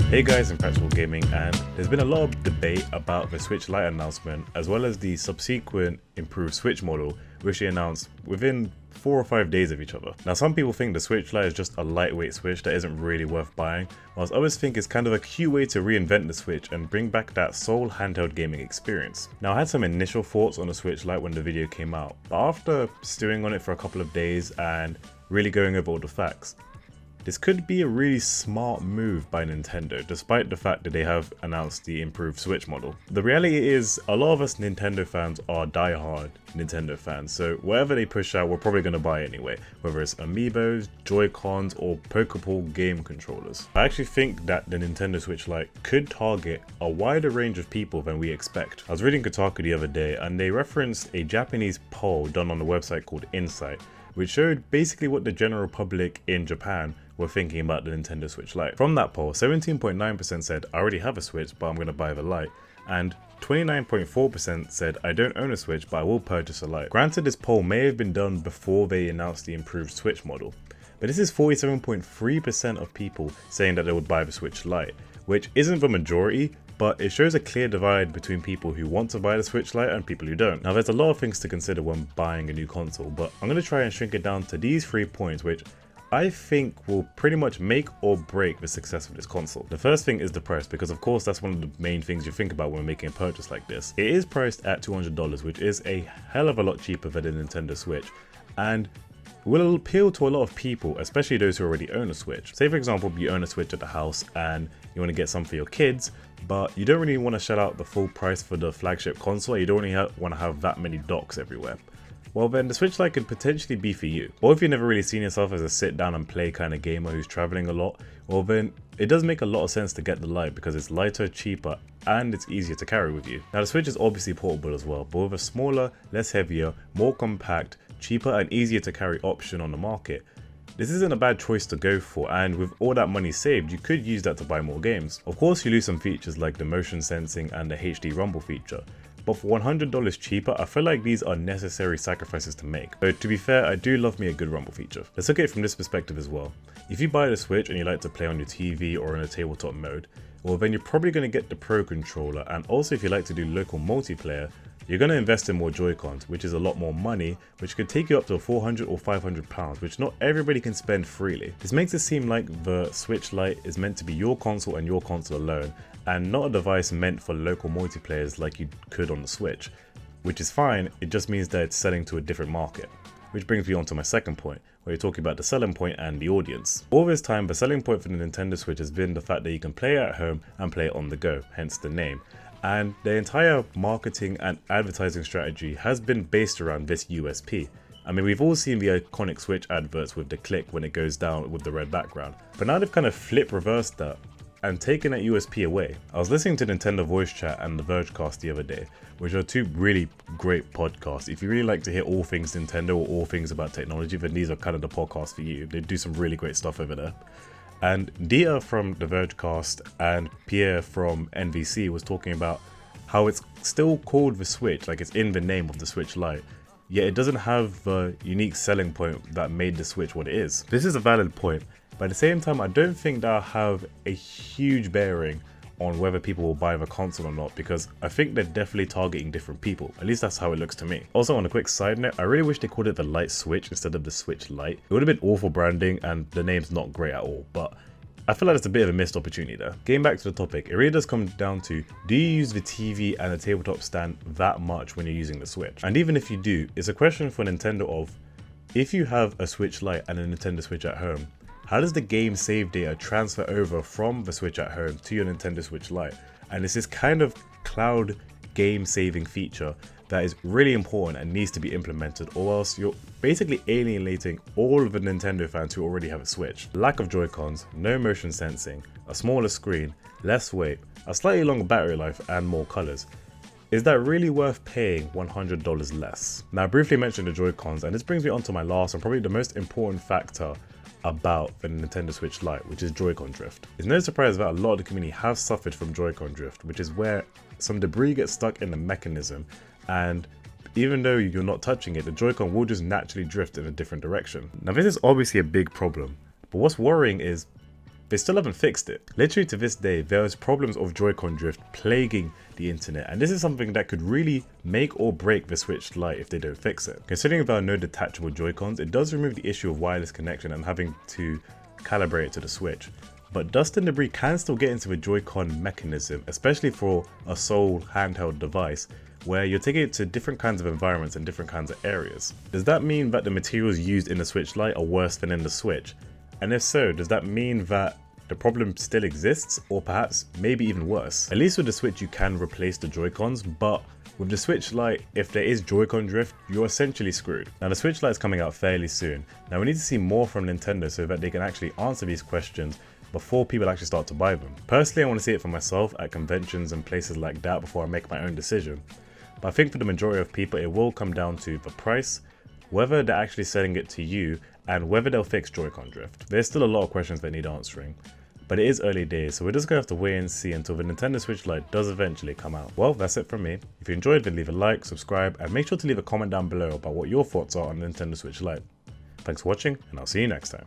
Hey guys, in Practical Gaming, and there's been a lot of debate about the Switch Lite announcement as well as the subsequent improved Switch model, which they announced within 4 or 5 days of each other. Now, some people think the Switch Lite is just a lightweight Switch that isn't really worth buying, whilst others think it's kind of a cute way to reinvent the Switch and bring back that sole handheld gaming experience. Now, I had some initial thoughts on the Switch Lite when the video came out, but after stewing on it for a couple of days and really going over all the facts, this could be a really smart move by Nintendo, despite the fact that they have announced the improved Switch model. The reality is, a lot of us Nintendo fans are die-hard Nintendo fans, so whatever they push out, we're probably going to buy anyway, whether it's Amiibos, Joy-Cons, or Pokeball game controllers. I actually think that the Nintendo Switch Lite could target a wider range of people than we expect. I was reading Kotaku the other day, and they referenced a Japanese poll done on the website called Insight, which showed basically what the general public in Japan were thinking about the Nintendo Switch Lite. From that poll, 17.9% said, I already have a Switch, but I'm going to buy the Lite, and 29.4% said, I don't own a Switch, but I will purchase a Lite. Granted, this poll may have been done before they announced the improved Switch model, but this is 47.3% of people saying that they would buy the Switch Lite, which isn't the majority, but it shows a clear divide between people who want to buy the Switch Lite and people who don't. Now, there's a lot of things to consider when buying a new console, but I'm going to try and shrink it down to these 3 points, which I think will pretty much make or break the success of this console. The first thing is the price, because of course that's one of the main things you think about when making a purchase like this. It is priced at $200, which is a hell of a lot cheaper than the Nintendo Switch, and will appeal to a lot of people, especially those who already own a Switch. Say for example, you own a Switch at the house and you want to get some for your kids, but you don't really want to shell out the full price for the flagship console. You don't really want to have that many docks everywhere. Well then, the Switch Lite could potentially be for you. Or if you've never really seen yourself as a sit down and play kind of gamer who's traveling a lot, well then it does make a lot of sense to get the Lite because it's lighter, cheaper, and it's easier to carry with you. Now, the Switch is obviously portable as well, but with a smaller, less heavier, more compact, cheaper and easier to carry option on the market, this isn't a bad choice to go for, and with all that money saved, you could use that to buy more games. Of course, you lose some features like the motion sensing and the HD rumble feature, but for $100 cheaper, I feel like these are necessary sacrifices to make. So to be fair, I do love me a good rumble feature. Let's look at it from this perspective as well. If you buy the Switch and you like to play on your TV or in a tabletop mode, well then you're probably going to get the Pro controller, and also if you like to do local multiplayer, you're going to invest in more Joy-Cons, which is a lot more money, which could take you up to £400 or £500, which not everybody can spend freely. This makes it seem like the Switch Lite is meant to be your console and your console alone, and not a device meant for local multiplayers like you could on the Switch, which is fine. It just means that it's selling to a different market. Which brings me on to my second point, where you're talking about the selling point and the audience. All this time, the selling point for the Nintendo Switch has been the fact that you can play it at home and play it on the go, hence the name. And the entire marketing and advertising strategy has been based around this USP. I mean, we've all seen the iconic Switch adverts with the click when it goes down with the red background, but now they've kind of reversed that and taken that USP away. I was listening to Nintendo Voice Chat and the Vergecast the other day, which are two really great podcasts. If you really like to hear all things Nintendo or all things about technology, then these are kind of the podcasts for you. They do some really great stuff over there. And Dia from the Vergecast and Pierre from NVC was talking about how it's still called the Switch, like it's in the name of the Switch Lite, yet it doesn't have the unique selling point that made the Switch what it is. This is a valid point, but at the same time, I don't think that'll have a huge bearing on whether people will buy the console or not, because I think they're definitely targeting different people. At least that's how it looks to me. Also, on a quick side note, I really wish they called it the Lite Switch instead of the Switch Lite. It would have been awful branding and the name's not great at all, but I feel like it's a bit of a missed opportunity there. Getting back to the topic, it really does come down to, do you use the TV and the tabletop stand that much when you're using the Switch? And even if you do, it's a question for Nintendo of, if you have a Switch Lite and a Nintendo Switch at home, how does the game save data transfer over from the Switch at home to your Nintendo Switch Lite? And it's this kind of cloud game saving feature that is really important and needs to be implemented, or else you're basically alienating all of the Nintendo fans who already have a Switch. Lack of Joy-Cons, no motion sensing, a smaller screen, less weight, a slightly longer battery life and more colors. Is that really worth paying $100 less? Now, I briefly mentioned the Joy-Cons, and this brings me on to my last and probably the most important factor about the Nintendo Switch Lite, which is Joy-Con drift. It's no surprise that a lot of the community have suffered from Joy-Con drift, which is where some debris gets stuck in the mechanism, and even though you're not touching it, the Joy-Con will just naturally drift in a different direction. Now, this is obviously a big problem, but what's worrying is they still haven't fixed it. Literally to this day, there is problems of Joy-Con drift plaguing the internet, and this is something that could really make or break the Switch Lite if they don't fix it. Considering there are no detachable Joy-Cons, it does remove the issue of wireless connection and having to calibrate it to the Switch. But dust and debris can still get into the Joy-Con mechanism, especially for a sole handheld device where you're taking it to different kinds of environments and different kinds of areas. Does that mean that the materials used in the Switch Lite are worse than in the Switch? And if so, does that mean that the problem still exists, or perhaps maybe even worse? At least with the Switch you can replace the Joy-Cons, but with the Switch Lite, if there is Joy-Con drift, you're essentially screwed. Now the Switch Lite is coming out fairly soon. Now we need to see more from Nintendo so that they can actually answer these questions before people actually start to buy them. Personally, I want to see it for myself at conventions and places like that before I make my own decision. But I think for the majority of people it will come down to the price, whether they're actually selling it to you, and whether they'll fix Joy-Con drift. There's still a lot of questions that need answering, but it is early days, so we're just going to have to wait and see until the Nintendo Switch Lite does eventually come out. Well, that's it from me. If you enjoyed, then leave a like, subscribe, and make sure to leave a comment down below about what your thoughts are on the Nintendo Switch Lite. Thanks for watching, and I'll see you next time.